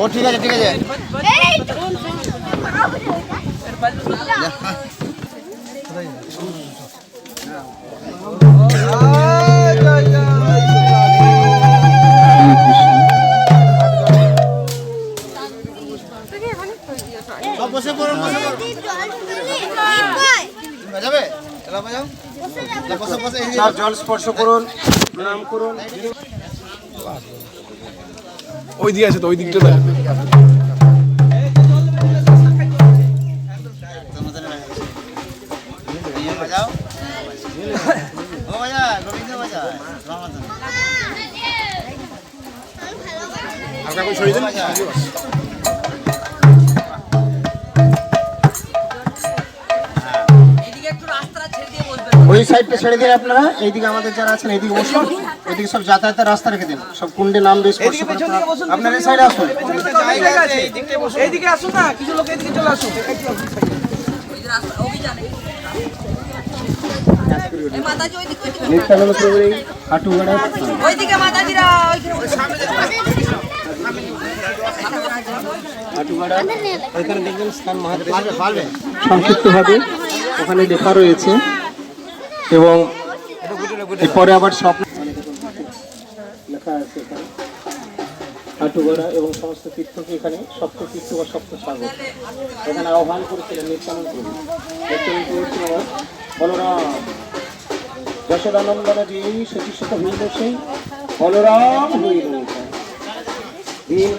ও ঠিক আছে ঠিক আছে বসে পড়ুন যাবে জল স্পর্শ করুন প্রণাম করুন ওই দিকে আছে তো ওই দিকটা ওই সাইডটা ছেড়ে দিন আপনারা, এইদিকে আমাদের যারা আছেন এইদিকে বসুন, এইদিকে সব যাতায়াতের রাস্তা রেখে দিন, সব কুণ্ডে নাম দিয়ে আপনার এই সাইডে আসুন, এইদিকে আসুন না, কিছু লোক এইদিকে চলে আসুন। নিত্যানন্দ প্রভুর এই হাঁটুগাড়া ওইখানে দেখবেন স্থান সংক্ষিপ্তভাবে ওখানে লেখা রয়েছে এবং এরপরে আবার স্বপ্ন লেখা আছে এখানে হাঁটুগড়া এবং সমস্ত তীর্থকে এখানে সপ্ত তীর্থ বা সপ্ত সাগর এখানে আহ্বান করেছিলেন নিত্যানন্দ প্রভু। বলরাম যশোদানন্দন যে সচিষিত হইল সেই বলরাম হইল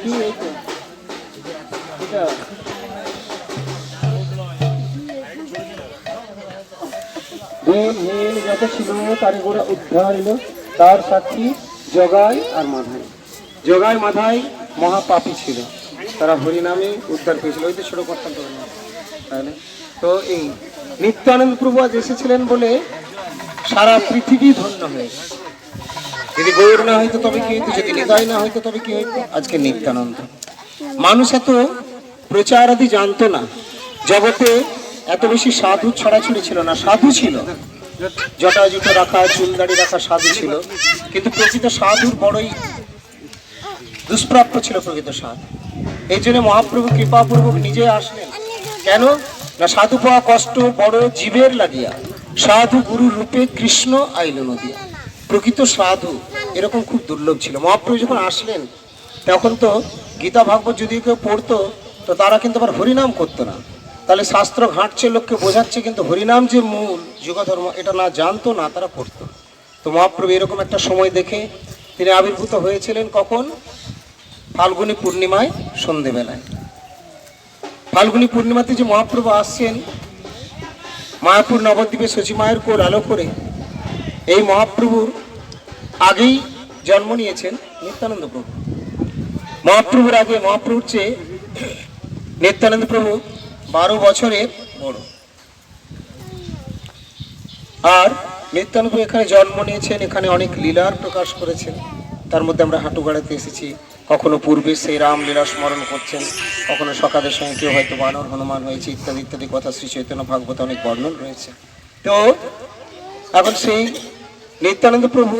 কি এটা যত ছিল তারে গোড়া উদ্ধার এলো, তার সাক্ষী জগাই আর মাধাই। জগাই মাধাই মহাপাপী ছিল, তারা হরিনামে উদ্ধার পেয়েছিল, ওই তো ছোট করতাম তাহলে। তো এই নিত্যানন্দ প্রভু আজ এসেছিলেন বলে সারা পৃথিবী ধন্য হয়েছে। যদি গৌর না হইতো তবে কি হইতো, যদি নিতাই না হইতো তবে কি হইতো, আজকে নিত্যানন্দ। মানুষ এত প্রচার আদি জানতো না, জগতে এত বেশি সাধু ছড়াছড়ি ছিল না। সাধু ছিল, জটা জুটো রাখা, চুলদাড়ি রাখা সাধু ছিল, কিন্তু প্রকৃত সাধুর বড়ই দুষ্প্রাপ্য ছিল প্রকৃত সাধু। এই জন্য মহাপ্রভু কৃপাপূর্বক নিজে আসলেন। কেন না, সাধু পাওয়া কষ্ট বড় জীবের লাগিয়া, সাধু গুরুর রূপে কৃষ্ণ আইল নদিয়া। প্রকৃত সাধু এরকম খুব দুর্লভ ছিল। মহাপ্রভু যখন আসলেন তখন তো গীতা ভাগবত যদি কেউ পড়তো তো তারা কিন্তু আবার হরিনাম করতো না। তাহলে শাস্ত্র ঘাঁটছে, লোককে বোঝাচ্ছে, কিন্তু হরিনাম যে মূল যুগধর্ম এটা না জানতো না, তারা পড়তো। তো মহাপ্রভু এরকম একটা সময় দেখে তিনি আবির্ভূত হয়েছিলেন। কখন? ফাল্গুনী পূর্ণিমায় সন্ধেবেলায়। ফাল্গুনী পূর্ণিমাতে যে মহাপ্রভু আসছেন, মায়াপুর নবদ্বীপে শচীমায়ের কোল আলো করে, এই মহাপ্রভুর আগেই জন্ম নিয়েছেন নিত্যানন্দ প্রভু। মহাপ্রভুর আগে, মহাপ্রভুর চেয়ে নিত্যানন্দ প্রভু 12 বছরের বড়। আর নিত্যানন্দ প্রভু এখানে জন্ম নিয়েছেন, এখানে অনেক লীলার প্রকাশ করেছেন। তার মধ্যে আমরা হাঁটুগাড়াতে এসেছি, কখনো পূর্বে সেই রামলীলা স্মরণ করছেন, কখনো সকালের সঙ্গে কেউ হয়তো বানর হনুমান হয়েছে, ইত্যাদি ইত্যাদি কথা শ্রী চৈতন্য ভাগবত অনেক বর্ণন রয়েছে। তো এখন সেই নিত্যানন্দ প্রভু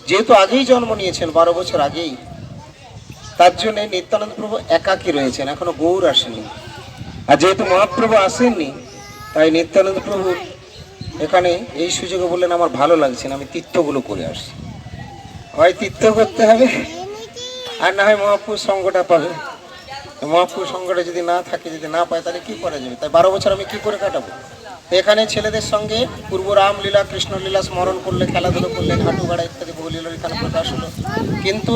যেহেতু আগেই জন্ম নিয়েছেন, 12 বছর আগেই, তার জন্য নিত্যানন্দ প্রভু একাকী রয়েছেন, এখনো গৌর আসেনি। আর যেহেতু মহাপ্রভু আসেননি, তাই নিত্যানন্দ প্রভু এখানে এই সুযোগে বললেন আমার ভালো লাগছে না, আমি তীর্থগুলো করে আসি। হয় তীর্থ করতে হবে, আর না হয় মহাপুর সঙ্গটা পাবে। মহাপুর সঙ্গটা যদি না থাকে, যদি না পায়, তাহলে কি করা যাবে? তাই 12 বছর আমি কি করে কাটাবো? তো এখানে ছেলেদের সঙ্গে পূর্ব রামলীলা, কৃষ্ণলীলা স্মরণ করলে, খেলাধুলো করলেন, হাঁটু গাড়া ইত্যাদি বহু লীলার এখানে প্রকাশ হলো। কিন্তু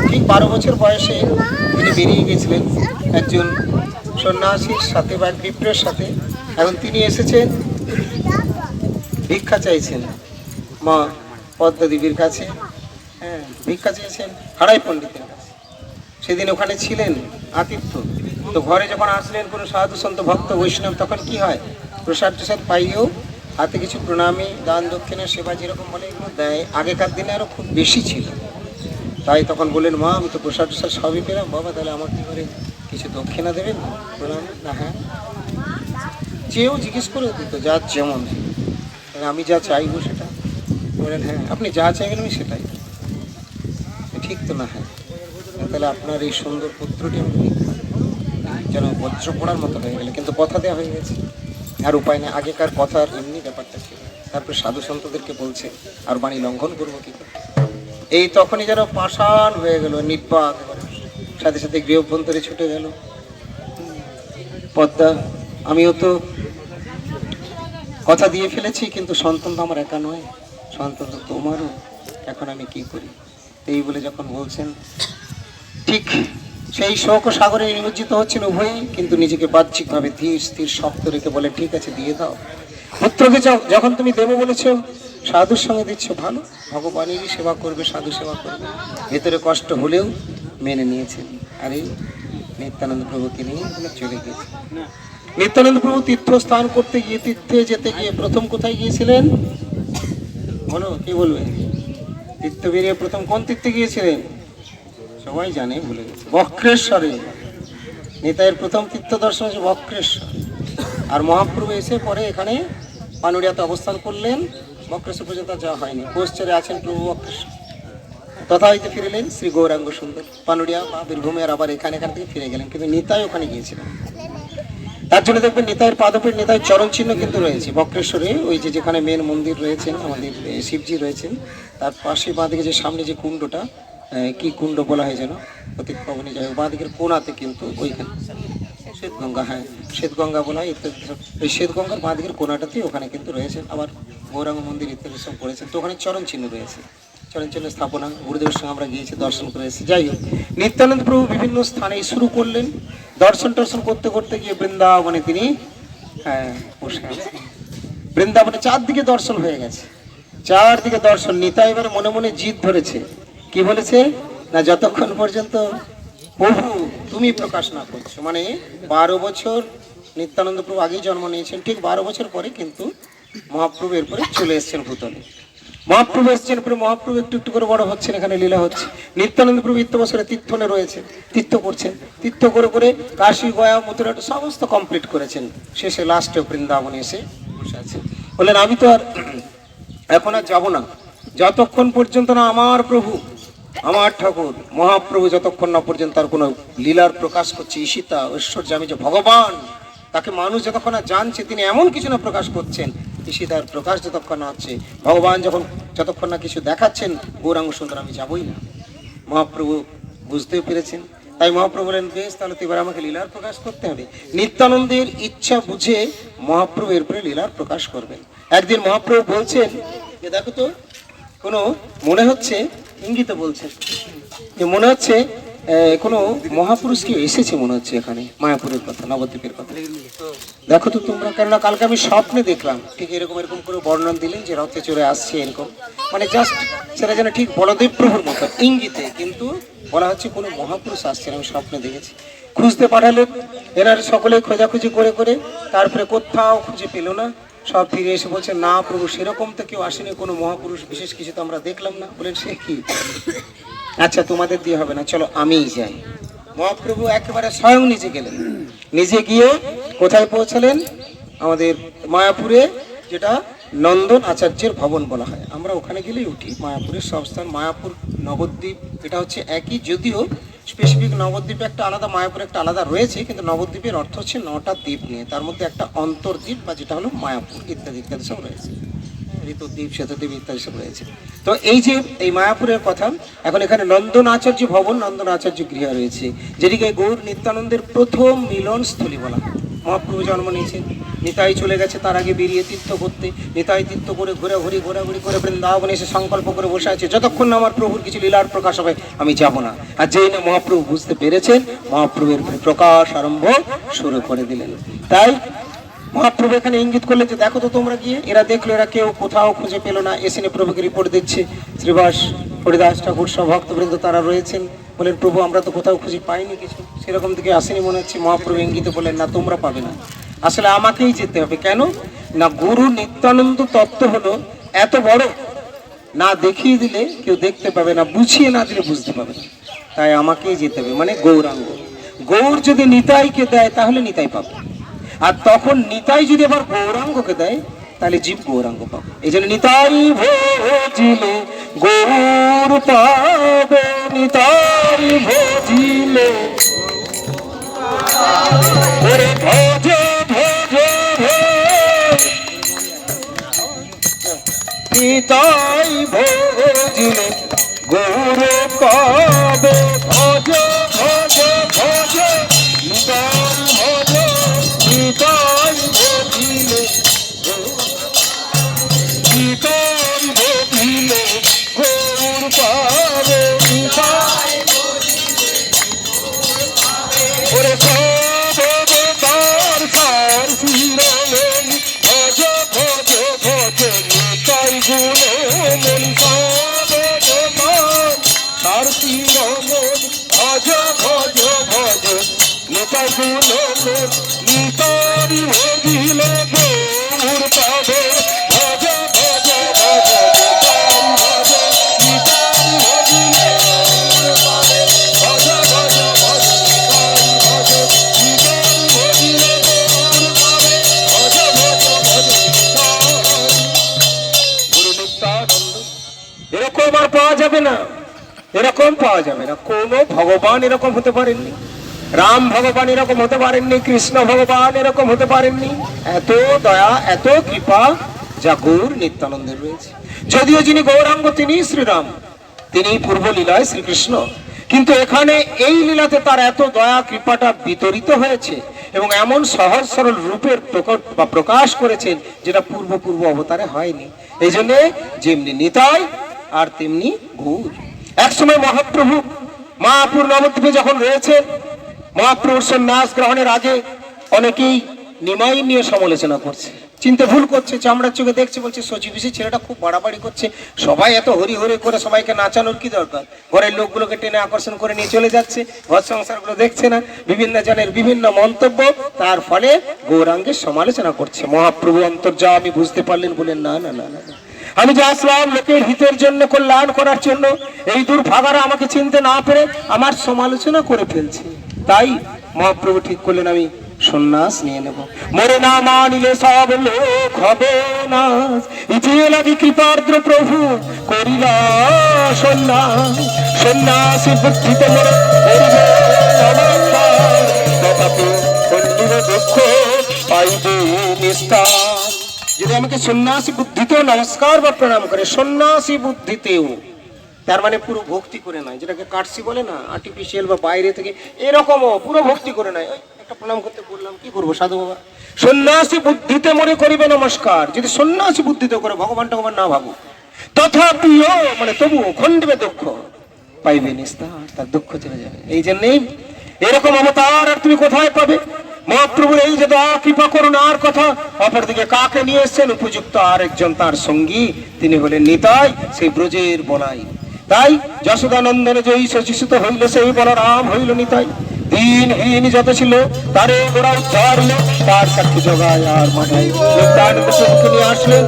ঠিক 12 বছর বয়সে তিনি বেরিয়ে গেছিলেন একজন সন্ন্যাসীর সাথে বা এক বিপ্রের সাথে। এখন তিনি এসেছেন, ভিক্ষা চাইছেন মা পদ্মা দেবীর কাছে। হ্যাঁ, ভিক্ষা চেয়েছেন হারাই পণ্ডিতের কাছে। সেদিন ওখানে ছিলেন আতিথ্য। তো ঘরে যখন আসলেন কোনো সাধু সন্ত ভক্ত বৈষ্ণব, তখন কি হয়? প্রসাদ টসাদ পাইয়েও হাতে কিছু প্রণামী, দান দক্ষিণা, সেবা যেরকম বলে এগুলো দেয়। আগেকার দিনে আরও খুব বেশি ছিল। তাই তখন বললেন, মা আমি তো প্রসাদ টসাদ সবই পেলাম, বাবা তাহলে আমার কি করে কিছু দক্ষিণা দেবেন? প্রণাম না। হ্যাঁ, চেয়েও জিজ্ঞেস করে দিত যা যেমন, আমি যা চাইবো সেটা। বলেন হ্যাঁ, আপনি যা চাইবেন আমি সেটাই। ঠিক তো না? হ্যাঁ, তাহলে আপনার এই সুন্দর পুত্রটি আমি ভিক্ষা যেন বজ্র পড়ার মতো হয়ে গেলে, কিন্তু কথা দেওয়া হয়ে গেছে, আর উপায় নেই। আগেকার কথার এমনি ব্যাপারটা ছিল। তারপরে সাধু সন্তদেরকে বলছে, আর বাণী লঙ্ঘন করবো কি করে? এই তখনই যেন পাষাণ হয়ে গেল, নির্বাক, সাথে সাথে গৃহভ্যন্তরে ছুটে গেল। পদ্মা, আমিও তো কথা দিয়ে ফেলেছি, কিন্তু সন্তান তো আমার একা নয়, সন্তান তো তোমারও। এখন আমি কি করি? এই বলে যখন বলছেন, ঠিক সেই শোক সাগরে নিমজ্জিত হচ্ছেন উভয়ই, কিন্তু নিজেকে বাহ্যিকভাবে ধীর স্থির শক্ত রেখে বলে, ঠিক আছে দিয়ে দাও। পুত্রকে যখন তুমি দেবো বলেছ, সাধুর সঙ্গে দিচ্ছ, ভালো, ভগবানেরই সেবা করবে, সাধু সেবা করবে। ভেতরে কষ্ট হলেও মেনে নিয়েছেন। আর এই নিত্যানন্দ প্রভুকে নিয়ে চলে গিয়েছে। নিত্যানন্দ প্রভু তীর্থস্থান করতে গিয়ে, তীর্থে যেতে গিয়ে প্রথম কোথায় গিয়েছিলেন বলো? কি বলবে? তীর্থ বেরিয়ে প্রথম কোন তীর্থে গিয়েছিলেন? সবাই জানে, ভুলে গেছে। বক্রেশ্বরে। নিতাইয়ের প্রথম তীর্থ দর্শন হচ্ছে বক্রেশ্বর। আর মহাপ্রভু এসে পরে এখানে পানুরিয়াতে অবস্থান করলেন। বক্রেশ্বর পর্যন্ত যাওয়া হয়নি। কোশ্চরে আছেন প্রভু বক্রেশ্বর। তথা হইতে ফিরলেন শ্রী গৌরাঙ্গ সুন্দর পানুরিয়া বা বীরভূমে, আর আবার এখান থেকে ফিরে গেলেন। কিন্তু নিতাই ওখানে গিয়েছিলেন। তার জন্য দেখবেন নিতাইয়ের পাদপীঠ, নিতাইয়ের চরণ চিহ্ন কিন্তু রয়েছে বক্রেশ্বরে। ওই যে যেখানে মেন মন্দির রয়েছেন, আমাদের শিবজি রয়েছেন, তার পাশে বাঁদিকে যে সামনে যে কুণ্ডটা, কি কুণ্ড বলা হয় যেন, প্রতীক পাবনি যায়, বাঁদিকের কোণাতে কিন্তু ওইখানে শ্বেতগঙ্গা, হ্যাঁ শ্বেতগঙ্গা বলা হয় ইত্যাদি। ওই শ্বেতগঙ্গার বাঁদিকের কোণাটাতেই ওখানে কিন্তু রয়েছেন। আবার গৌরাঙ্গ মন্দির ইত্যাদি সব করেছেন। তো ওখানে চরণ চিহ্ন রয়েছে, চরণ চিহ্ন স্থাপনা। গুরুদেবের সঙ্গে আমরা গিয়েছি, দর্শন করে এসেছি। যাই হোক, নিত্যানন্দ প্রভু বিভিন্ন স্থানে শুরু করলেন। দর্শন টর্শন করতে করতে গিয়ে বৃন্দাবনে তিনি বসে আছেন। বৃন্দাবনে চারদিকে দর্শন হয়ে গেছে, চারদিকে দর্শন। নিতাই এবার মনে মনে জিদ ধরেছে। কি বলেছে না, যতক্ষণ পর্যন্ত প্রভু তুমি প্রকাশ না করছো, মানে 12 বছর নিত্যানন্দ প্রভু আগেই জন্ম নিয়েছেন, ঠিক 12 বছর পরে কিন্তু মহাপ্রভু এরপরে চলে এসেছেন ভূতলে। মহাপ্রভু এসেছেন, পরে মহাপ্রভু একটু একটু করে বড় হচ্ছেন, এখানে লীলা হচ্ছে। নিত্যানন্দ প্রভু ইত্য বছরে তীর্থনে রয়েছে, তীর্থ করছেন। তীর্থ করে করে কাশী, গয়া, মথুরা সমস্ত কমপ্লিট করেছেন। শেষে লাস্টে বৃন্দাবনে এসে বসে আছেন। বললেন, আমি তো আর এখন আর যাবো না, যতক্ষণ পর্যন্ত না আমার প্রভু, আমার ঠাকুর মহাপ্রভু যতক্ষণ না পর্যন্ত তার কোনো লীলার প্রকাশ করছে, ঈশিতা ঐশ্বর্য, আমি যে ভগবান, তাকে মানুষ যতক্ষণ না জানছে, তিনি এমন কিছু না প্রকাশ করছেন, ঈশিতার প্রকাশ যতক্ষণ না হচ্ছে, ভগবান যতক্ষণ না কিছু দেখাচ্ছেন, গৌরাঙ্গ সুন্দর আমি যাবই না। মহাপ্রভু বুঝতেও পেরেছেন। তাই মহাপ্রভু বলেন, বেশ তাহলে তো এবার আমাকে লীলার প্রকাশ করতে হবে। নিত্যানন্দের ইচ্ছা বুঝে মহাপ্রভু এরপরে লীলার প্রকাশ করবেন। একদিন মহাপ্রভু বলছেন যে, দেখো তো, কোনো মনে হচ্ছে, ইঙ্গিত বলছেন যে মনে হচ্ছে কোনো মহাপুরুষ কি এসেছে মনে হচ্ছে এখানে, মায়াপুরের কথা, নবদ্বীপের কথা। দেখো তো তোমরা, কেননা কালকে আমি স্বপ্নে দেখলাম, ঠিক এরকম এরকম করে বর্ণনা দিলেন যে রথে চড়ে আসছে এরকম, মানে জাস্ট সেটা যেন ঠিক বলদেব প্রভুর মতো ইঙ্গিতে, কিন্তু বলা হচ্ছে কোনো মহাপুরুষ আসছেন, আমি স্বপ্নে দেখেছি। খুঁজতে পাঠালেন, এনার সকলে খোঁজাখুঁজি করে করে, তারপরে কোথাও খুঁজে পেল না। সব ফিরে এসে বলছে, না প্রভু সেরকম তো কেউ আসেনি, কোনো মহাপুরুষ বিশেষ কিছু তো আমরা দেখলাম না। বলেন, সে কি? আচ্ছা তোমাদের দিয়ে হবে না, চলো আমিই যাই। মহাপ্রভু একেবারে স্বয়ং নিজে গেলেন। নিজে গিয়ে কোথায় পৌঁছালেন? আমাদের মায়াপুরে, যেটা নন্দন আচার্যের ভবন বলা হয়। আমরা ওখানে গেলেই উঠি। মায়াপুরের সব স্থান, মায়াপুর, নবদ্বীপ এটা হচ্ছে একই, যদিও স্পেসিফিক নবদ্বীপে একটা আলাদা, মায়াপুরে একটা আলাদা রয়েছে, কিন্তু নবদ্বীপের অর্থ হচ্ছে 9টা দ্বীপ নিয়ে, তার মধ্যে একটা অন্তর্দ্বীপ বা যেটা হলো মায়াপুর, ইত্যাদি ইত্যাদি সব রয়েছে। ঋতুদ্বীপ শ্বেতদ্বীপ ইত্যাদি সব রয়েছে। তো এই যে এই মায়াপুরের কথা, এখন এখানে নন্দন আচার্য ভবন, নন্দন আচার্য গৃহ রয়েছে, যেটিকে গৌর নিত্যানন্দের প্রথম মিলনস্থলী বলা হয়। মহাপ্রভু জন্ম নিয়েছেন, নিতাই চলে গেছে তার আগে বেরিয়ে তীর্থ করতে, নিতাই তীর্থ করে ঘোরাঘুরি করে বৃন্দাবনে এসে সংকল্প করে বসে আছে, যতক্ষণ না আমার প্রভুর কিছু লীলার প্রকাশ হবে আমি যাব না। আর যেই না মহাপ্রভু বুঝতে পেরেছেন, মহাপ্রভুর প্রকাশ আরম্ভ শুরু করে দিলেন। তাই মহাপ্রভু এখানে ইঙ্গিত করলেন যে দেখো তো তোমরা গিয়ে। এরা দেখলো, এরা কেউ কোথাও খুঁজে পেলো না, এসে প্রভুকে রিপোর্ট দিচ্ছে। শ্রীবাস হরিদাস ঠাকুর সব ভক্তবৃন্দ তারা রয়েছেন, বলেন প্রভু আমরা তো কোথাও খুঁজে পাইনি কিছু, সেরকম থেকে আসেনি মনে হচ্ছে। মহাপ্রভু ইঙ্গিত বলেন না, তোমরা পাবে না, আসলে আমাকেই যেতে হবে। কেন না, গুরু নিত্যানন্দ তত্ত্ব হলো এত বড়, না দেখিয়ে দিলে কেউ দেখতে পাবে না, বুঝিয়ে না দিলে বুঝতে পাবে না, তাই আমাকেই যেতে হবে। মানে গৌরাঙ্গ, গৌর যদি নিতাইকে দেয় তাহলে নিতাই পাবে, আর তখন নিতাই যদি আবার গৌরাঙ্গকে দেয় তাহলে জীব গৌরাঙ্গ পাবে। এই জন্য নিতাই ভজিলে গৌর পাবে, নিতাই ভজিলে ওরে ভজ ভজ নিতাই ভজিলে গৌর পাবে, ভজ ভজ ভজ নিতাই ভজ নিতাই ভজিলে নিতাই ভজিলে গৌর পাবে, নিতাই ওরে সব তার সার শিরোমণি, ভজ ভজ ভজ নিতাই গুণমণি, সব তার শিরোমণি, ভজ ভজ ভজ নিতাই গুণমণি, নিতাই ভজিলে গৌর পাবে, ভজ ভজ ভজ নিতাই ভজ নিতাই ভজিলে ভজ ভজ ভজ নিতাই ভজ নিতাই ভজিলে গৌর পাবে, ভজ ভজ ভজ নিতাই। গুরু নিত্যানন্দ এরকম আর পাওয়া যাবে না, এরকম পাওয়া যাবে না। কোনো ভগবান এরকম হতে পারেননি, রাম ভগবান এরকম হতে পারেননি, কৃষ্ণ ভগবান এরকম হতে পারেননি। এত দয়া এত কৃপা যা গৌর নিত্যানন্দের রয়েছে। যদিও যিনি গৌরাঙ্গ তিনি শ্রীরাম, তিনি পূর্ব লীলায় শ্রীকৃষ্ণ, কিন্তু এখানে এই লীলাতে তার এত দয়া কৃপাটা বিতরিত হয়েছে এবং এমন সহজ সরল রূপের প্রকট বা প্রকাশ করেছেন যেটা পূর্ব অবতারে হয়নি। এই জন্যে যেমনি নিতাই আর তেমনি গৌর। একসময় মহাপ্রভু মায়াপুর নবদ্বীপে যখন রয়েছেন, মহাপ্রভুর সন্ন্যাস গ্রহণের আগে অনেকেই নিমাই নিয়ে সমালোচনা করছে, চিনতে ভুল করছে, চামড়ার চোখে দেখছে, বলছে সচিবিষি ছেলেটা খুব বাড়াবাড়ি করছে, সবাই এত হরি হরি করে সবাইকে নাচানোর কি দরকার, ঘরের লোকগুলোকে টেনে আকর্ষণ করে নিয়ে চলে যাচ্ছে, ঘর সংসারগুলো দেখছে না, বিভিন্ন জনের বিভিন্ন মন্তব্য, তার ফলে গৌরাঙ্গের সমালোচনা করছে। মহাপ্রভু অন্তর্যামী বুঝতে পারলেন, বলেন না না না না, আমি যে আসলাম লোকের হিতের জন্য, কল্যাণ করার জন্য, এই দুর্ভাগারা আমাকে চিনতে না পেরে আমার সমালোচনা করে ফেলছে। তাই মহাপ্রভু ঠিক করলেন আমি সন্ন্যাস নিয়ে নেব, মরে না মানিলে সব লোক হবে নাশ, ইচ্ছে লাগি কৃপার্দ্র প্রভু করিলা সন্ন্যাস, সন্ন্যাসী বুদ্ধিতে মরে করিবে নমস্কার, তথাপি খণ্ডিব দুঃখ পাইবে নিস্তার। যদি আমাকে সন্ন্যাসী বুদ্ধিতেও নমস্কার বা প্রণাম করে, সন্ন্যাসী বুদ্ধিতেও, তার মানে পুরো ভক্তি করে নয়, যেটাকে কাটসি বলে না, আর্টিফিশিয়াল বা বাইরে থেকে, এরকমও পুরো ভক্তি করে নয়, একটা প্রণাম করতে বললাম কি করবো সাধু বাবা, সন্ন্যাসী বুদ্ধিতে মনে করিবে নমস্কার। যদি সন্ন্যাসী বুদ্ধিতে করে ভগবান টগবান না ভাবো, তথাপিও মানে তবুও খণ্ডিবে দুঃখ পাইবে নিস্তার, তার দুঃখ চলে যাবে। এই জন্যেই এরকম অবতার আর তুমি কোথায় পাবে? মহাপ্রভুর এই যে দয়া কৃপা করুণার কথা, অপরদিকে কাকে নিয়ে এসছেন? উপযুক্ত আরেকজন তার সঙ্গী, তিনি হলেন নিতাই, সেই ব্রজের বলাই। তাই যশোদানন্দনে জয়ী শশিসুত হইল, সেই বলরাম হইল নিতাই। দিনহীন যত ছিল তারে গোড়া উদ্ধার হলো, তার সাক্ষী জগায় আর মাথায় নিত্যানন্দ প্রভুকে নিয়ে আসলেন।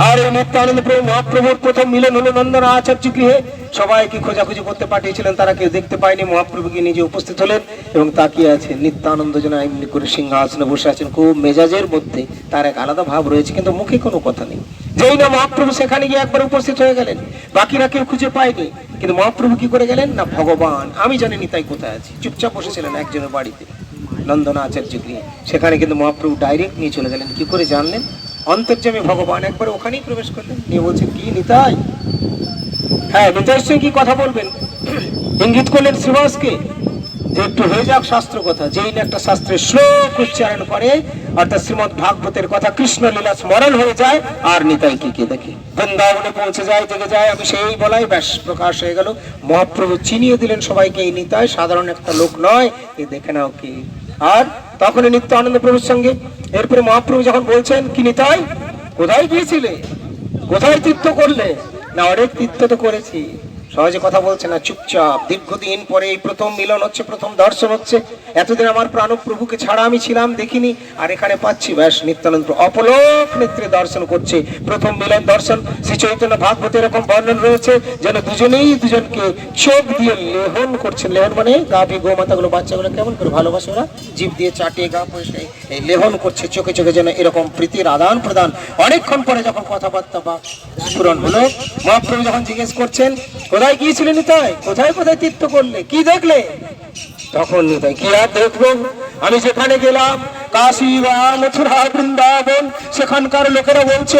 আর এই নিত্যানন্দ প্রভু মহাপ্রভুর প্রথম মিলন হলো নন্দন আচার্য গৃহে। সবাইকে খোঁজাখুঁজি করতে পাঠিয়েছিলেন, তারা কেউ দেখতে পায়নি। মহাপ্রভুকে নিজে উপস্থিত হলেন এবং তাকিয়ে আছেন। নিত্যানন্দ যেন এমনি করে সিংহাসনে বসে আছেন, খুব মেজাজের মধ্যে, তার এক আলাদা ভাব রয়েছে, কিন্তু মুখে কোনো কথা নেই। যেই না মহাপ্রভু সেখানে গিয়ে একবার উপস্থিত হয়ে গেলেন, বাকিরা কেউ খুঁজে পায়নি, কিন্তু মহাপ্রভু কি করে গেলেন না, ভগবান আমি জানি নিতাই কোথায় আছে, চুপচাপ বসেছিলেন একজনের বাড়িতে নন্দন আচার্য গৃহে। সেখানে কিন্তু মহাপ্রভু ডাইরেক্ট নিয়ে চলে গেলেন। কি করে জানলেন? অন্তর্যামী ভগবান একবার ওখানেই প্রবেশ করলেন, নিয়ে বলছেন কি নিতাই, হ্যাঁ নিতাইয়ের সঙ্গে কি কথা বলবেন। ইঙ্গিত করলেন শ্রীবাসকে যে একটু হয়ে যাক শাস্ত্র কথা। যেই না একটা শাস্ত্রের শ্লোক উচ্চারণ করে, অর্থাৎ শ্রীমদ ভাগবতের কথা কৃষ্ণ লীলা স্মরণ হয়ে যায়, আর নিতাই কি দেখে বৃন্দাবনে পৌঁছে যায়, জেগে যায়। আমি সেই বলাই ব্যাস প্রকাশ হয়ে গেল। মহাপ্রভু চিনিয়ে দিলেন সবাইকে, এই নিতাই সাধারণ একটা লোক নয়, এ দেখে নাও কি। আর তখনই নিত্য আনন্দ প্রভুর সঙ্গে এরপরে মহাপ্রভু যখন বলছেন কি নিতাই কোথায় গিয়েছিলে, কোথায় তীর্থ করলে, না অনেক তীর্থ তো করেছি, সহজে কথা বলছে না, চুপচাপ। দীর্ঘদিন পরে এই প্রথম মিলন হচ্ছে, প্রথম দর্শন হচ্ছে। এতদিন আমার প্রাণ প্রভুকে ছাড়া আমি ছিলাম, দেখিনি, আর এখানে পাচ্ছি। ব্যাস নিত্যানন্দ অপলোক নেত্রে দর্শন করছে, প্রথম মিলন দর্শন। শ্রী চৈতন্য ভাগবতে এরকম বর্ণন রয়েছে যেন দুজনেই দুজনকে চোখ দিয়ে লেহন করছেন। লেহন মানে গাভী গোমাতাগুলো বাচ্চাগুলো কেমন করে ভালোবাসে ওরা, জিভ দিয়ে চাটিয়ে গা পয়সা এই লেহন করছে চোখে চোখে, যেন এরকম প্রীতির আদান প্রদান। অনেকক্ষণ পরে যখন কথাবার্তা বা স্ফুরণ হলো, মহাপ্রভু যখন জিজ্ঞেস করছেন কোথায় গিয়েছিলেন নিতাই, কোথায় কোথায় তীর্থ করলে, কি দেখলে, তখন নিতাই কি আর দেখবো, আমি যেখানে গেলাম কাশী বা মথুরা বৃন্দাবন, সেখানকার লোকেরা বলছে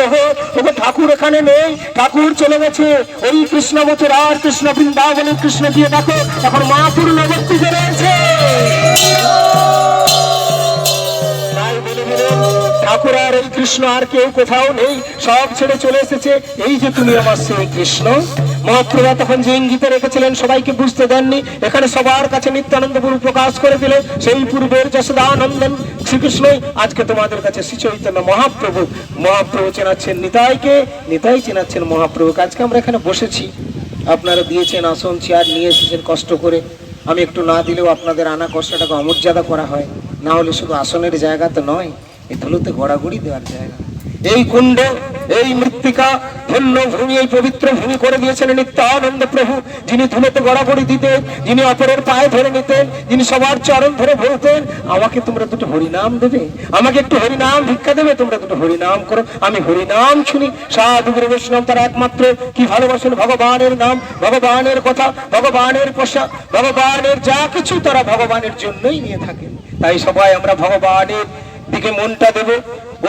ওগো ঠাকুর এখানে নেই, ঠাকুর চলে গেছে ওই কৃষ্ণ মথুরা আর কৃষ্ণ বৃন্দাবনের কৃষ্ণ দিয়ে দেখো এখন মাপুর নবদ্বীপে রয়েছে। ঠাকুর আর এই কৃষ্ণ আর কেউ কোথাও নেই, সব ছেড়ে চলে এসেছে, এই যে তুমি আমার সেই কৃষ্ণ। মহাপ্রভু তখন যে ইঙ্গিতে রেখেছিলেন সবাইকে বুঝতে দেননি, এখানে সবার কাছে নিত্যানন্দ প্রভু প্রকাশ করে দিলে সেই পূর্বের যশোদানন্দন শ্রীকৃষ্ণই আজকে তোমাদের কাছে শ্রী চৈতন্য মহাপ্রভু। মহাপ্রভু চেনাচ্ছেন নিতাইকে, নিতাই চেনাচ্ছেন মহাপ্রভুকে। আজকে আমরা এখানে বসেছি, আপনারা দিয়েছেন আসন চেয়ার নিয়ে এসেছেন কষ্ট করে। আমি একটু না দিলেও আপনাদের আনা কষ্টটাকে অমর্যাদা করা হয়, না হলে শুধু আসনের জায়গা তো নয়, এই ধুলোতে গড়াগড়ি দেওয়ার জায়গা। এই কুণ্ড, এই মৃত্তিকা ধন্য ভূমি, এই পবিত্র ভূমি করে দিয়েছেন নিত্যানন্দ প্রভু, যিনি ধুলোতে গড়াগড়ি দিতেন, যিনি অপরের পায়ে ধরে নিতেন, যিনি সবার চরণ ধরে বলতেন আমাকে তোমরা দুটো হরিনাম দেবে, আমাকে একটু হরিনাম ভিক্ষা দেবে, তোমরা দুটো হরিনাম করো, আমি হরিনাম শুনি। সাধু গুরু বৈষ্ণব তারা একমাত্র কি ভালোবাসেন ভগবানের নাম, ভগবানের কথা, ভগবানের পোশাক, ভগবানের যা কিছু তারা ভগবানের জন্যই নিয়ে থাকেন। তাই সবাই আমরা ভগবানের দিকে মনটা দেব।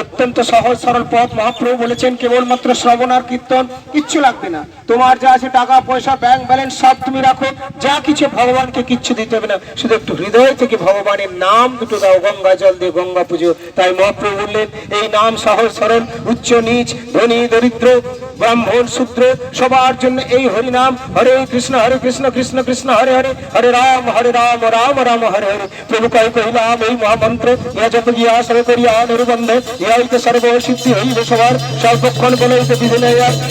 অত্যন্ত সহজ সরল পথ। মহাপ্রভু বলেছেন কেবলমাত্র শ্রবণ আর কীর্তন, কিচ্ছু লাগবে না। তোমার যা আছে টাকা পয়সা ব্যাংক ব্যালেন্স সব তুমি রাখো, যা কিছু ভগবানকে কিচ্ছু দিতে হবে না, শুধু একটু হৃদয় থেকে ভগবানের নাম দুটো দাও, গঙ্গা জল দিয়ে গঙ্গা পুজো। তাই মহাপ্রভু বললেন এই নাম সহজ সরল, উচ্চ নিচ, ধনী দরিদ্র, ব্রাহ্মণ শূদ্র সবার জন্য এই হরিনাম। হরে কৃষ্ণ কৃষ্ণ কৃষ্ণ হরে হরে, হরে রাম রাম রাম হরে হরে। প্রভু কহিলাম এই মহামন্ত্র, ইহা যত গিয়া সরে করিয়া নির্বন্ধ, ইহাইতে সর্ব সিদ্ধি হইবে সবার, সর্বক্ষণ বলইতে বিধিন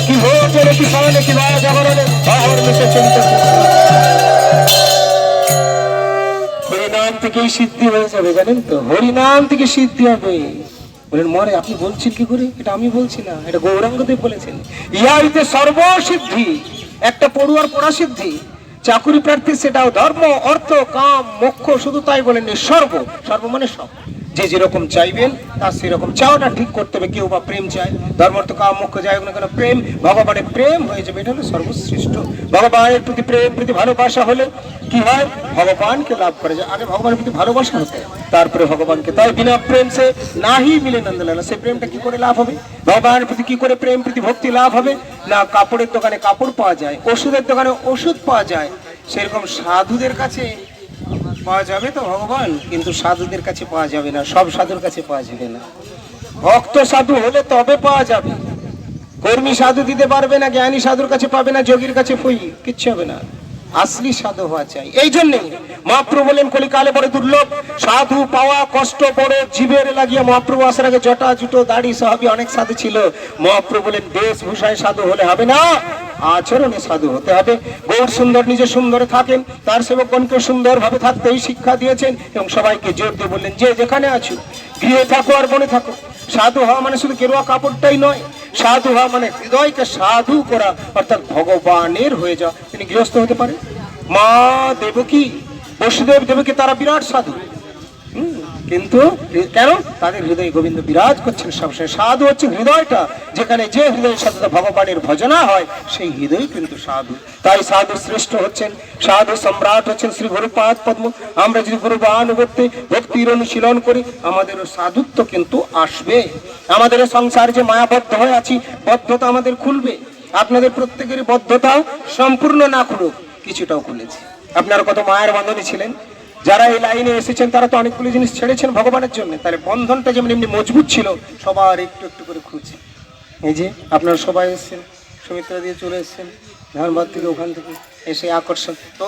কি ভোজনে কি সনে কি বা জাগরণে বাহর মিশে চলিত। হরিনাম থেকেই সিদ্ধি হয়ে যাবে, জানেন তো, হরিনাম থেকে সিদ্ধি হবে। বলেন মরে আপনি বলছেন কি করে, এটা আমি বলছি না, এটা গৌরাঙ্গদেব বলেছেন। ইহাইতে সর্বসিদ্ধি, একটা পড়ুয়ার পড়া সিদ্ধি, চাকুরি প্রার্থী সেটাও, ধর্ম অর্থ কাম মোক্ষ, শুধু তাই বলেননি সর্ব, সর্ব মানে সব। যে যেরকম চাইবেন তার সেরকম চাওয়াটা ঠিক করতে হবে। কেউ বা প্রেম চায়, ধর্ম অর্থ কাম মোক্ষ যাই হোক না কেন, প্রেম ভগবানের প্রেম হয়ে যাবে, এটা হলো সর্বশ্রেষ্ঠ। ভগবানের প্রতি প্রেম প্রতি ভালোবাসা হলে কি হয়, ভগবানকে লাভ করা যায়। আগে ভগবানের প্রতি ভালোবাসা হতে, তারপরে ভগবানকে। তাই বিনা প্রেম সে নাহি মিলে নন্দলালা, সেই প্রেমটা কি করে লাভ হবে, ভগবানের প্রতি কি করে প্রেম প্রতি ভক্তি লাভ হবে না। কাপড়ের দোকানে কাপড় পাওয়া যায়, ওষুধের দোকানে ওষুধ পাওয়া যায়, সেরকম সাধুদের কাছে পাওয়া যাবে তো ভগবান, কিন্তু সাধুদের কাছে পাওয়া যাবে না, সব সাধুর কাছে পাওয়া যাবে না। ভক্ত সাধু হলে তবে পাওয়া যাবে, কর্মী সাধু দিতে পারবে না, জ্ঞানী সাধুর কাছে পাবে না, যোগীর কাছে ফুই কিচ্ছু হবে না। আসলি সাধু হওয়া চাই। এই জন্যে মহাপ্রভু বলেন কলিকালে বড় দুর্লভ, সাধু পাওয়া কষ্ট বড় জীবের লাগিয়ে। মহাপ্রভু আসার আগে জটা জুটো দাড়ি সাহাবি অনেক সাধু ছিল। মহাপ্রভু বলেন বেশভূষায় সাধু হলে হবে না, আচরণে সাধু হতে হবে। গৌর সুন্দর নিজে সুন্দর থাকেন, তার সেবকগণকে সুন্দর ভাবে থাকতেই শিক্ষা দিয়েছেন এবং সবাইকে জোর দিয়ে বললেন যে যেখানে আছো গৃহে থাকো আর বনে থাকো। সাধু হওয়া মানে শুধু গেরুয়া কাপড়টাই নয়, সাধু হওয়া মানে হৃদয়কে সাধু করা, অর্থাৎ ভগবানের হয়ে যাওয়া। তিনি গৃহস্থ হতে পারে, মা দেবকী বসুদেব দেবকী তারা বিরাট সাধু, কিন্তু কেন? তাদের হৃদয়ে গোবিন্দ বিরাজ করছেন সবসময়। সাধু হচ্ছে হৃদয়টা, যেখানে যে হৃদয়ের সাথে ভগবানের ভজনা হয় সেই হৃদয় কিন্তু সাধু। তাই সাধু শ্রেষ্ঠ হচ্ছেন, সাধু সম্রাট হচ্ছেন শ্রী গুরুপাদ পদ্ম। আমরা যদি গুরুবানুগত্যে ভক্তির অনুশীলন করি আমাদেরও সাধুত্ব কিন্তু আসবে। আমাদের সংসারে যে মায়াবদ্ধ হয়ে আছি, বদ্ধতা আমাদের খুলবে। আপনাদের প্রত্যেকেরই বদ্ধতা সম্পূর্ণ না খুলুক, কিছুটাও খুলেছে। আপনারা কত মায়ের বাঁধনে ছিলেন, যারা এই লাইনে এসেছেন তারা তো অনেকগুলো জিনিস ছেড়েছেন ভগবানের জন্য। তাহলে বন্ধনটা যেমন এমনি মজবুত ছিল, সবার একটু একটু করে খুঁজছে। এই যে আপনারা সবাই এসেছেন, সুমিত্রা দিয়ে চলে এসেছেন ধানবাদ থেকে, ওখান থেকে এসে আকর্ষণ। তো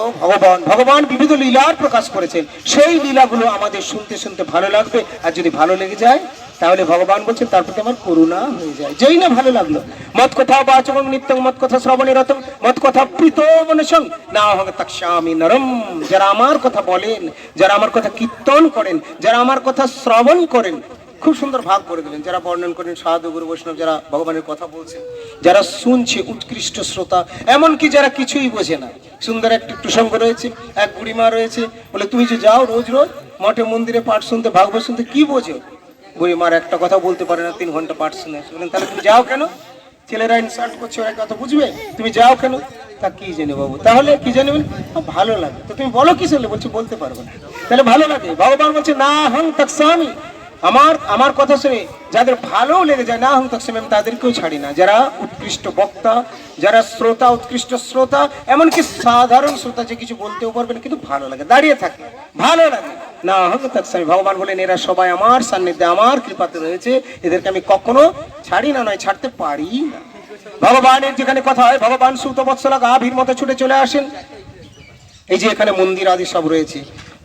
ভগবান বিবিধ লীলার প্রকাশ করেছেন, সেই লীলাগুলো আমাদের শুনতে শুনতে ভালো লাগবে। আর যদি ভালো লেগে যায় তাহলে ভগবান বলছেন তার প্রতি আমার করুণা হয়ে যায়। যেই না ভালো লাগলো, মত কথা বাচকং নিত্যং মত কথা শ্রবণে রতং মত কথা প্রীত মনসং না হং তক্ষ্যামি নরম। যারা আমার কথা বলেন, যারা আমার কথা কীর্তন করেন, যারা আমার কথা শ্রবণ করেন, খুব সুন্দর ভাগ করে দিলেন। যারা বর্ণন করেন সাধু গুরু বৈষ্ণব, যারা ভগবানের কথা বলছেন, যারা শুনছে উৎকৃষ্ট শ্রোতা, এমনকি যারা কিছুই বোঝে না। সুন্দর একটি প্রসঙ্গ রয়েছে, এক বুড়িমা রয়েছে, বলে তুমি যে যাও রোজ রোজ মঠে মন্দিরে পাঠ শুনতে, ভাগবত শুনতে, কি বোঝো? বুড়িমার একটা কথা বলতে পারে না, 3 ঘন্টা পাঠ শুনে আসে। বলেন তাহলে তুমি যাও কেন? ছেলেরা ইনসাল্ট করছে, ওরা কথা বুঝবে? তুমি যাও কেন? তা কি জানি বাবু, তাহলে কি জানি? ভালো লাগে। তো তুমি বলো কি চলে? বলছে বলতে পারবো না। তাহলে ভালো লাগে। ভগবান বলছে না হং তৎস্বামি, আমার কথা শুনে যাদের ভালো লেগে যায়, না হং তৎস্বামি, আমি তাদেরকেও ছাড়ি না। যারা উৎকৃষ্ট বক্তা, যারা শ্রোতা, উৎকৃষ্ট শ্রোতা, এমনকি সাধারণ শ্রোতা যে কিছু বলতেও পারবেন কিন্তু ভালো লাগে, দাঁড়িয়ে থাকে, ভালো লাগে, না হং তৎস্বামি। ভগবান বলেন এরা সবাই আমার সান্নিধ্যে, আমার কৃপাতে রয়েছে, এদেরকে আমি কখনো ছাড়ি না, নয় ছাড়তে পারি না। ভগবানের যেখানে কথা হয়, ভগবান সুত বৎসলা গাভীর মতো ছুটে চলে আসেন। এই যে এখানে মন্দির আদি সব রয়েছে,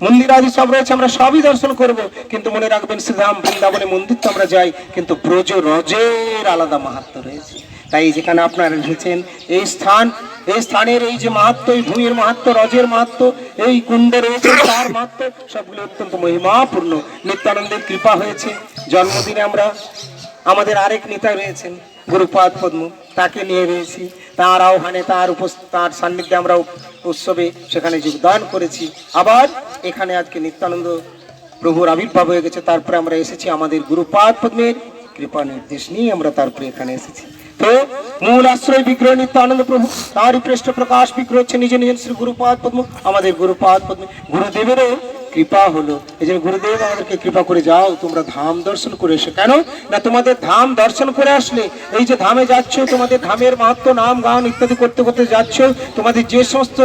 মন্দির আদি সব রয়েছে, আমরা সবই দর্শন করব। কিন্তু মনে রাখবেন শ্রীধাম বৃন্দাবনে মন্দির তো আমরা যাই, কিন্তু ব্রজ রজের আলাদা মাহাত্ম্য রয়েছে। তাই যেখানে আপনারা এসেছেন, এই স্থানের এই যে মাহাত্ম্য, এই ভূমির মাহাত্ম্য, রজের মাহাত্ম্য, এই কুণ্ড রয়েছে তার মাহাত্ম্য, সবগুলো অত্যন্ত মহিমাপূর্ণ। নিত্যানন্দের কৃপা হয়েছে। জন্মদিনে আমরা আমাদের আরেক নেতা রয়েছেন গুরুপাদ পদ্ম, তাকে নিয়ে রয়েছি। তার আহ্বানে, তার সান্নিধ্যে আমরা উৎসবে সেখানে যোগদান করেছি। আবার এখানে আজকে নিত্যানন্দ প্রভুর আবির্ভাব হয়ে গেছে, তারপরে আমরা এসেছি আমাদের গুরুপাদ পদ্মের কৃপা নির্দেশ নিয়ে আমরা তারপরে এখানে এসেছি। তো মূল আশ্রয় বিগ্রহ নিত্যানন্দ প্রভু, তারই পৃষ্ঠ প্রকাশ বিগ্রহ হচ্ছে নিজ নিজ শ্রী গুরুপাদ পদ্ম। আমাদের গুরুপাদ পদ্ম গুরুদেবেরও কৃপা হলো। এই জন্য গুরুদেব আমাদেরকে কৃপা করে যাও তোমরা ধাম দর্শন করে এসো। কেন না, তোমাদের ধাম দর্শন করে আসলে, এই যে ধামে যাচ্ছ, তোমাদের ধামের মাহাত্ম্য নাম গান ইত্যাদি করতে করতে যাচ্ছ, তোমাদের যে সমস্ত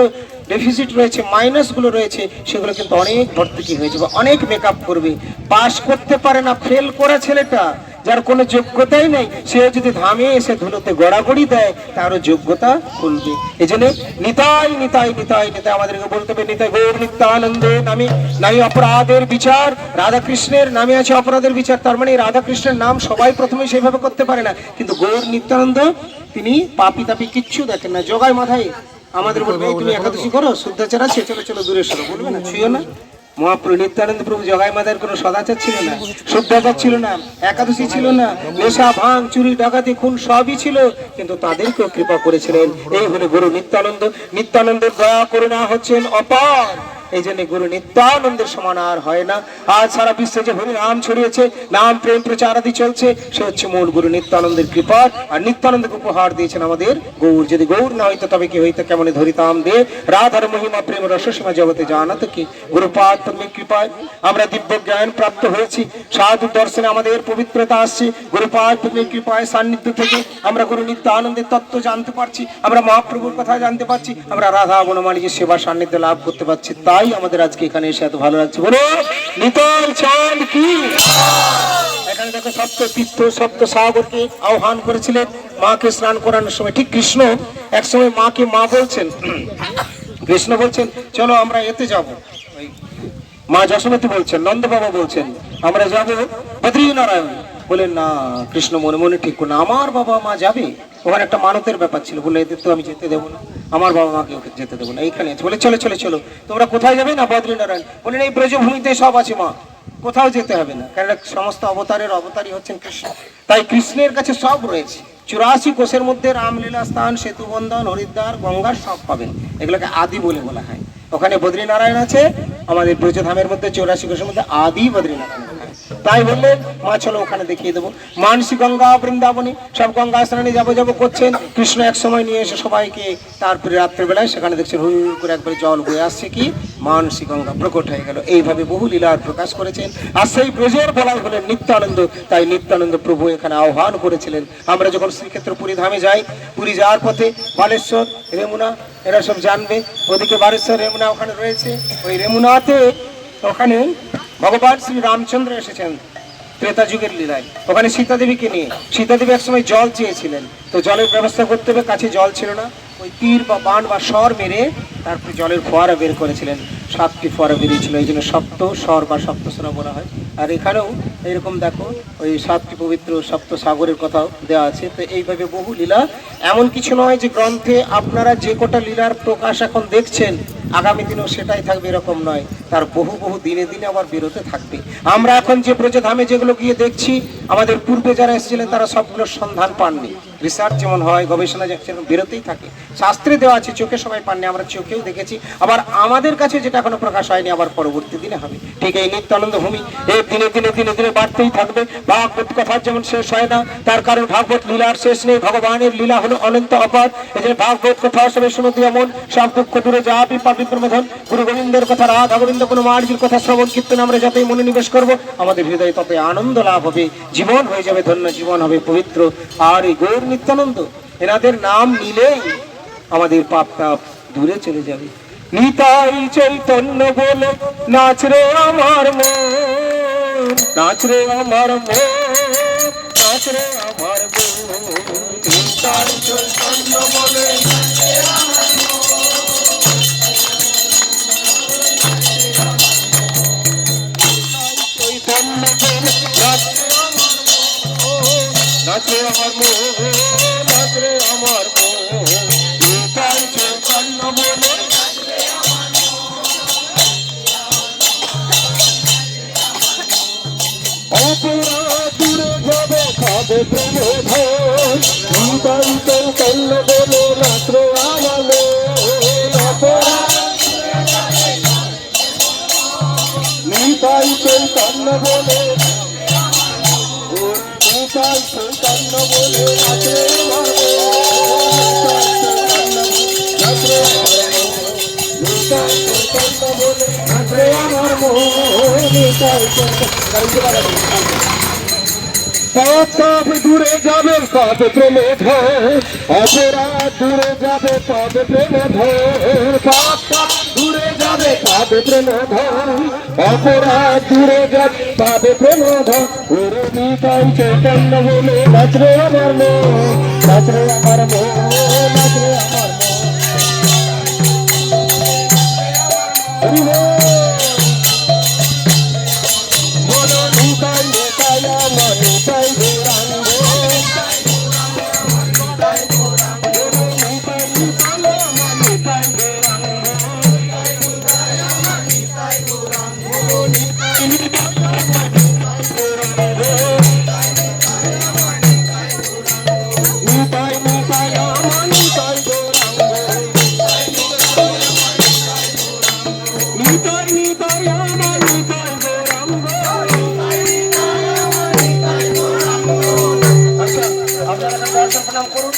ডেফিসিট রয়েছে, মাইনাসগুলো রয়েছে, সেগুলো কিন্তু অনেক ভর্তুকি হয়ে যাবে, অনেক মেকআপ করবে। পাস করতে পারে না, ফেল করা ছেলেটা, যার কোনো যোগ্যতাই নেই, সে যদি ধামে এসে ধুলোতে গড়াগড়ি দেয়, তারও যোগ্যতা খুলবে। এই জন্য নিতাই নিতাই নিতাই নিতাই আমাদেরকে বলতে হবে, নিতাই গৌর নিত্যানন্দে নামে নাই অপরাধের বিচার। রাধাকৃষ্ণের নামে আছে অপরাধের বিচার, তার মানে রাধাকৃষ্ণের নাম সবাই প্রথমে সেইভাবে করতে পারে না, কিন্তু গৌর নিত্যানন্দ তিনি পাপি তাপি কিচ্ছু দেখেন না। জগায় মাথায় আমাদের বলবে তুমি একাদশী করো, শুদ্ধাচার আছে, চলো চলো দূরে সরো, বলবে না, ছুঁয়ো না। মহাপ্রভু নিত্যানন্দ প্রভু জগাই মাতার কোনো সদাচার ছিল না, শুদ্ধাচার ছিল না, একাদশী ছিল না, নেশা ভাঙ চুরি ডাকাতি খুন সবই ছিল, কিন্তু তাদেরকেও কৃপা করেছিলেন। এই হলো গুরু নিত্যানন্দ। নিত্যানন্দের দয়া করুণা হচ্ছেন অপার। এই জন্য গুরু নিত্যানন্দের সমান আর হয় না। আজ সারা বিশ্বে যে হরি নাম ছড়িয়েছে, নাম প্রেম প্রচার আদি চলছে, সে হচ্ছে মূল গুরু নিত্যানন্দের কৃপা। আর নিত্যানন্দকে উপহার দিয়েছেন আমাদের গৌর। যদি গৌর না হইতো তবে কি হইতো, কেমন ধরিতাম দে রাধার মহিমা প্রেম রসসীমা জগতে জানাতো কি। গুরুপাদ পদ্মের কৃপায় আমরা দিব্য জ্ঞান প্রাপ্ত হয়েছি, সাধু দর্শনে আমাদের পবিত্রতা আসছে। গুরুপাদ পদ্মের কৃপায় সান্নিধ্য থেকে আমরা গুরু নিত্যানন্দের তত্ত্ব জানতে পারছি, আমরা মহাপ্রভুর কথা জানতে পারছি, আমরা রাধা বনমালীর সেবা সান্নিধ্য লাভ করতে পারছি। তাই আমাদের আজকে এখানে এসে এত ভালো লাগছে। বলো নিতাই চাঁদ কি। এখানে দেখো সপ্ত তীর্থ সপ্ত সাগরকে আহ্বান করেছিলেন মাকে স্নান করানোর সময়। ঠিক কৃষ্ণ এক সময় মাকে মা বলছেন, কৃষ্ণ বলছেন চলো আমরা এতে যাব। মা যশোমতী বলছেন, নন্দ বাবা বলছেন আমরা যাব বদ্রীনারায়ণ। বলেন না, কৃষ্ণ মনে মনে ঠিক করলেন আমার বাবা মা যাবে। ওখানে একটা মানতের ব্যাপার ছিল, বলে এদের তো আমি যেতে দেবো না, আমার বাবা মাকে ওকে যেতে দেবো না, এইখানে আছে। বলে চলে চলে চলো, তোমরা কোথায় যাবে না বদ্রীনারায়ণ। বলেন এই ব্রজভূমিতে সব আছে মা, কোথাও যেতে হবে না, কারণ সমস্ত অবতারের অবতারই হচ্ছেন কৃষ্ণ। তাই কৃষ্ণের কাছে সব রয়েছে। 84 কোষের মধ্যে রামলীলা স্থান, সেতু বন্ধন, হরিদ্বার, গঙ্গার সব পাবেন। এগুলোকে আদি বলে বলা হয়। ওখানে বদ্রীনারায়ণ আছে, আমাদের ব্রজধামের মধ্যে 84 কোষের মধ্যে আদি বদ্রীনাথ। তাই বললেন মা চলো ওখানে দেখিয়ে দেবো। মানসী গঙ্গা বৃন্দাবনে সব গঙ্গা স্নানে যাবো করছেন। কৃষ্ণ এক সময় নিয়ে এসে সবাইকে, তারপরে রাত্রেবেলায় সেখানে দেখছেন হুড় করে একবারে জল বয়ে আসছে, কি মানসী গঙ্গা প্রকট হয়ে গেল। এইভাবে বহু লীলার প্রকাশ করেছেন। আর সেই ব্রজের বলাই হলেন নিত্যানন্দ। তাই নিত্যানন্দ প্রভু এখানে আহ্বান করেছিলেন। আমরা যখন শ্রীক্ষেত্র পুরী ধামে যাই, পুরী যাওয়ার পথে বালেশ্বর, রেমুনা এরা সব জানবে, ওদিকে বালেশ্বর রেমুনা ওখানে রয়েছে। ওই রেমুনাতে ওখানে ভগবান শ্রী রামচন্দ্র এসেছেন ত্রেতা যুগের লীলায়। ওখানে সীতাদেবীকে নিয়ে, সীতাদেবী একসময় জল চেয়েছিলেন, তো জলের ব্যবস্থা করতে হবে, কাছে জল ছিল না। ওই তীর বা বাণ বা স্বর মেরে তারপরে জলের ফোয়ারা বের করেছিলেন। 7টি ফোয়ারা বেরিয়েছিল, এই জন্য সপ্ত স্বর বা সপ্তস্বরা বলা হয়। আর এখানেও এইরকম দেখো ওই 7টি পবিত্র সপ্ত সাগরের কথাও দেওয়া আছে। তো এইভাবে বহু লীলা, এমন কিছু নয় যে গ্রন্থে আপনারা যে কটা লীলার প্রকাশ এখন দেখছেন আগামী দিনেও সেটাই থাকবে এরকম নয়, তার বহু বহু দিনে দিনে আবার বেরোতে থাকবে। আমরা এখন যে ব্রজধামে যেগুলো গিয়ে দেখছি, আমাদের পূর্বে যারা এসেছিলেন তারা সবগুলোর সন্ধান পাননি। রিসার্চ যেমন হয়, গবেষণা যেমন বেরোতেই থাকে, শাস্ত্রে দেওয়া আছে, চোখে সবাই পাননি, আমরা চোখেও দেখেছি। আবার আমাদের কাছে যেটা এখনো প্রকাশ হয়নি, আবার পরবর্তী দিনে হবে। ঠিক এই নিত্যানন্দ ভূমি এই দিনে দিনে দিনে দিনে বাড়তেই থাকবে। ভাগবত কথার যেমন শেষ হয় না, তার কারণ ভাগবত লীলার শেষ নেই। ভগবানের লীলা হলো অনন্ত অপার। এই যে ভাগবত কথা সবে শুনতে এমন সব দুঃখ দূরে যাবি পাবি প্রমোধন। গুরু গোবিন্দের কথা, রাধা গোবিন্দ কোনো মার্জির কথা শ্রবণ কীর্তন আমরা যতই মনোনিবেশ করবো, আমাদের হৃদয়ে ততই আনন্দ লাভ হবে, জীবন হয়ে যাবে ধন্য, জীবন হবে পবিত্র। আর এই গৌর নিত্যানন্দ এনাদের নাম নিলেই আমাদের পাপ তাপ দূরে চলে যাবে। নিতাই চৈতন্য বলে নাচ রে আমার মন, নাচ রে আমার মন, নাচ রে আমার মন। নিতাই চৈতন্য বলে নাচ রে আমার মন, চৈতন্য বলে নাচ রে আমার মন, নাচ রে আমার মন, নাচ রে আমার মন। নিতাই চৈতন্য বলে অপরাধ দূরে যাবে পাবে প্রেম ধন। নিতাই চৈতন্য বলে নাচ রে আমার মন, অপরাধ নিতাই চৈতন্য বলে, নিতাই চৈতন্য বলে নাচ রে আমার মন, নাচ রে আমার মন, নিতাই চৈতন্য বলে নাচ রে আমার মন, নিতাই চৈতন্য। পাপ দূরে যাবে পাবে প্রেমে ধন, অপরাধ দূরে যাবে পাবে প্রেমে ধন। পাপ দূরে যাবে পাবে প্রেমে ধন, অপরাধ দূরে যাবে পাবে প্রেমে ধন। ওরে নিতাই চৈতন্য বলে নাচ রে আমার মন, নাচ রে আমার মন, নাচ রে আমার মন। বলো নিতাই নিতাই আমার নিতাই গৌরাঙ্গ, নিতাই নিতাই আমার নিতাই গৌরাঙ্গ, নিতাই নিতাই নিতাই আমার নিতাই গৌরাঙ্গ, নিতাই নিতাই আমার নিতাই গৌরাঙ্গ। আচ্ছা আপনারা দর্শন প্রণাম করুন।